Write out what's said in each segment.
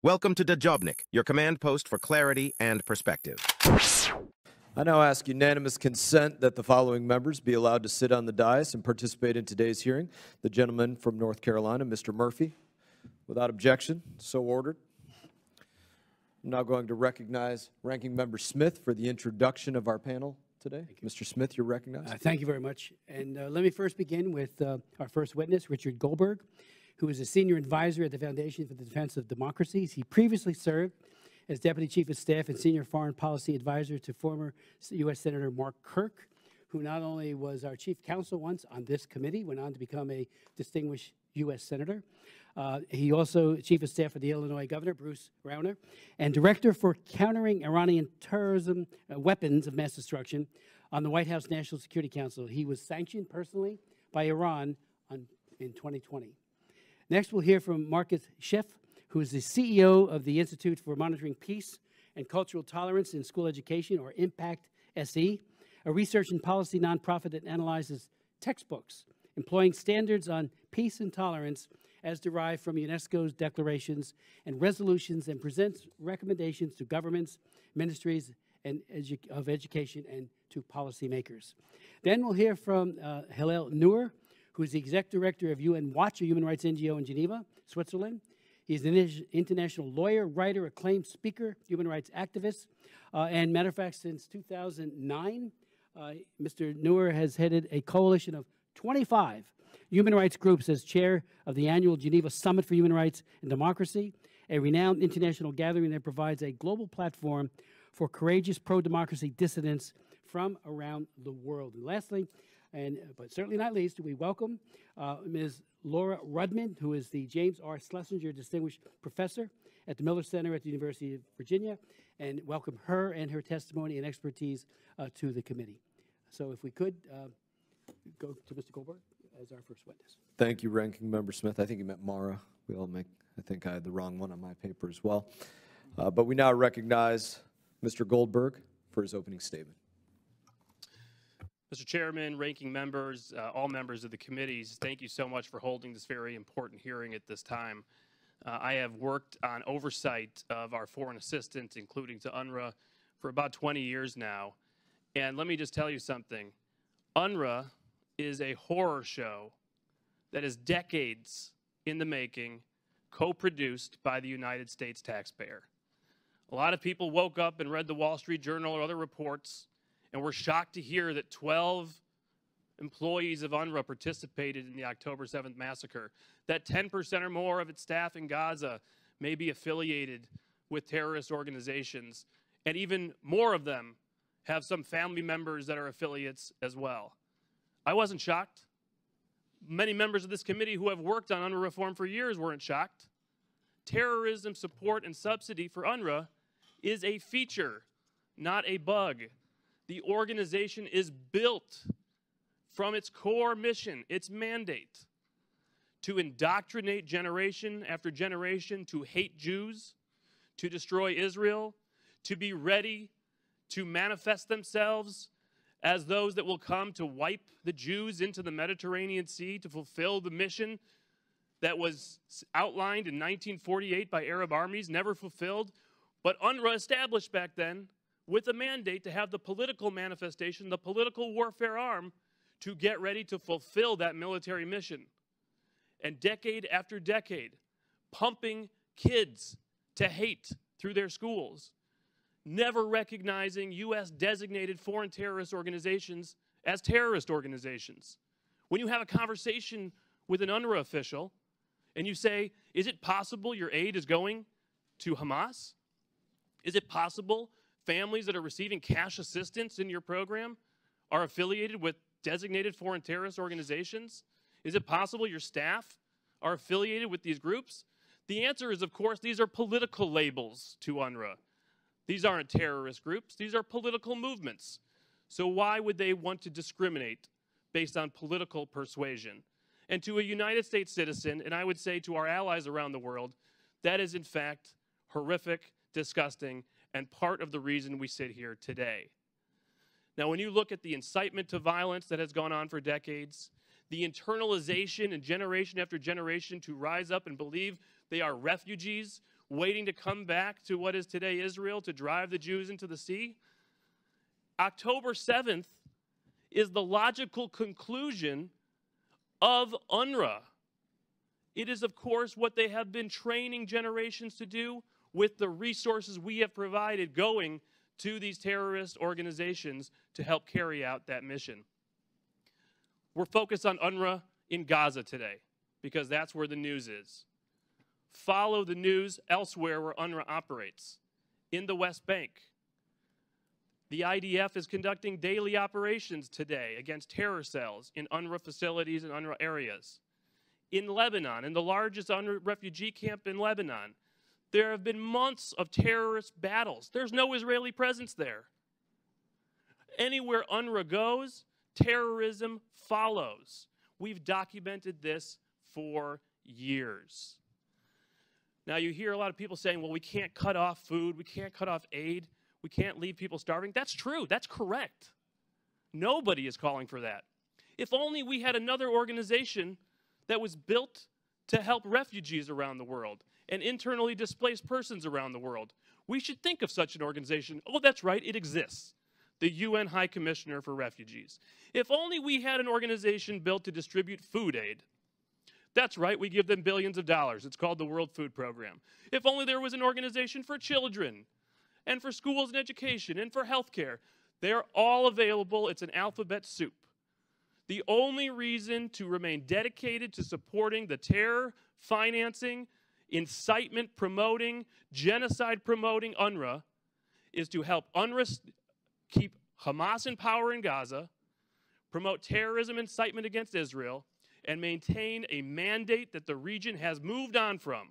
Welcome to Dejobnik, your command post for clarity and perspective. I now ask unanimous consent that the following members be allowed to sit on the dais and participate in today's hearing. The gentleman from North Carolina, Mr. Murphy. Without objection, so ordered. I'm now going to recognize Ranking Member Smith for the introduction of our panel today. Mr. Smith, you're recognized. Thank you very much. And let me first begin with our first witness, Richard Goldberg, who is a senior advisor at the Foundation for the Defense of Democracies. He previously served as Deputy Chief of Staff and Senior Foreign Policy Advisor to former U.S. Senator Mark Kirk, who not only was our Chief Counsel once on this committee, went on to become a distinguished U.S. Senator. He also Chief of Staff for the Illinois Governor, Bruce Rauner, and Director for Countering Iranian Terrorism Weapons of Mass Destruction on the White House National Security Council. He was sanctioned personally by Iran in 2020. Next, we'll hear from Marcus Schiff, who is the CEO of the Institute for Monitoring Peace and Cultural Tolerance in School Education, or IMPACT SE, a research and policy nonprofit that analyzes textbooks employing standards on peace and tolerance as derived from UNESCO's declarations and resolutions, and presents recommendations to governments, ministries of education, and to policymakers. Then we'll hear from Hillel Neuer, who is the Executive Director of UN Watch, a human rights NGO in Geneva, Switzerland. He's an international lawyer, writer, acclaimed speaker, human rights activist, and matter of fact, since 2009, Mr. Neuer has headed a coalition of 25 human rights groups as chair of the annual Geneva Summit for Human Rights and Democracy, a renowned international gathering that provides a global platform for courageous pro-democracy dissidents from around the world. And lastly, but certainly not least, we welcome Ms. Laura Rudman, who is the James R. Schlesinger Distinguished Professor at the Miller Center at the University of Virginia, and welcome her and her testimony and expertise to the committee. So if we could go to Mr. Goldberg as our first witness. Thank you, Ranking Member Smith. I think you meant Mara. I think I had the wrong one on my paper as well. But we now recognize Mr. Goldberg for his opening statement. Mr. Chairman, ranking members, all members of the committees, thank you so much for holding this very important hearing at this time. I have worked on oversight of our foreign assistance, including to UNRWA, for about 20 years now. And let me just tell you something. UNRWA is a horror show that is decades in the making, co-produced by the United States taxpayer. A lot of people woke up and read the Wall Street Journal or other reports and were shocked to hear that 12 employees of UNRWA participated in the October 7th massacre, that 10% or more of its staff in Gaza may be affiliated with terrorist organizations, and even more of them have some family members that are affiliates as well. I wasn't shocked. Many members of this committee who have worked on UNRWA reform for years weren't shocked. Terrorism support and subsidy for UNRWA is a feature, not a bug. The organization is built from its core mission, its mandate, to indoctrinate generation after generation to hate Jews, to destroy Israel, to be ready to manifest themselves as those that will come to wipe the Jews into the Mediterranean Sea, to fulfill the mission that was outlined in 1948 by Arab armies, never fulfilled, but UNRWA established back then with a mandate to have the political manifestation, the political warfare arm, to get ready to fulfill that military mission. And decade after decade, pumping kids to hate through their schools, never recognizing U.S. designated foreign terrorist organizations as terrorist organizations. When you have a conversation with an UNRWA official and you say, is it possible your aid is going to Hamas? Is it possible families that are receiving cash assistance in your program are affiliated with designated foreign terrorist organizations? Is it possible your staff are affiliated with these groups? The answer is, of course, these are political labels to UNRWA. These aren't terrorist groups. These are political movements. So why would they want to discriminate based on political persuasion? And to a United States citizen, and I would say to our allies around the world, that is in fact horrific, disgusting, and part of the reason we sit here today. Now, when you look at the incitement to violence that has gone on for decades, the internalization and generation after generation to rise up and believe they are refugees waiting to come back to what is today Israel to drive the Jews into the sea. October 7th is the logical conclusion of UNRWA. It is, of course, what they have been training generations to do with the resources we have provided going to these terrorist organizations to help carry out that mission. We're focused on UNRWA in Gaza today because that's where the news is. Follow the news elsewhere where UNRWA operates. In the West Bank, the IDF is conducting daily operations today against terror cells in UNRWA facilities and UNRWA areas. In Lebanon, in the largest UNRWA refugee camp in Lebanon, there have been months of terrorist battles. There's no Israeli presence there. Anywhere UNRWA goes, terrorism follows. We've documented this for years. Now you hear a lot of people saying, well, we can't cut off food, we can't cut off aid, we can't leave people starving. That's true, that's correct. Nobody is calling for that. If only we had another organization that was built to help refugees around the world and internally displaced persons around the world. We should think of such an organization. Oh, that's right, it exists. The UN High Commissioner for Refugees. If only we had an organization built to distribute food aid. That's right, we give them billions of dollars. It's called the World Food Program. If only there was an organization for children and for schools and education and for healthcare. They're all available. It's an alphabet soup. The only reason to remain dedicated to supporting the terror, financing, incitement promoting, genocide promoting UNRWA is to help UNRWA keep Hamas in power in Gaza, promote terrorism incitement against Israel, and maintain a mandate that the region has moved on from,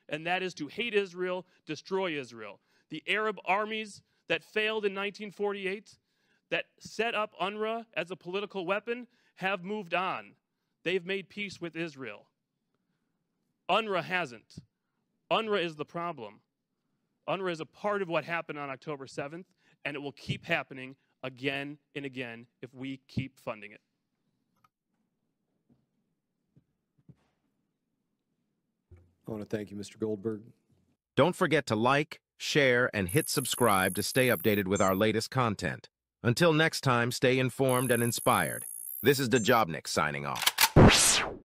and that is to hate Israel, destroy Israel. The Arab armies that failed in 1948, that set up UNRWA as a political weapon, have moved on. They've made peace with Israel. UNRWA hasn't. UNRWA is the problem. UNRWA is a part of what happened on October 7th, and it will keep happening again and again if we keep funding it. I want to thank you, Mr. Goldberg. Don't forget to like, share, and hit subscribe to stay updated with our latest content. Until next time, stay informed and inspired. This is Dejobnik signing off.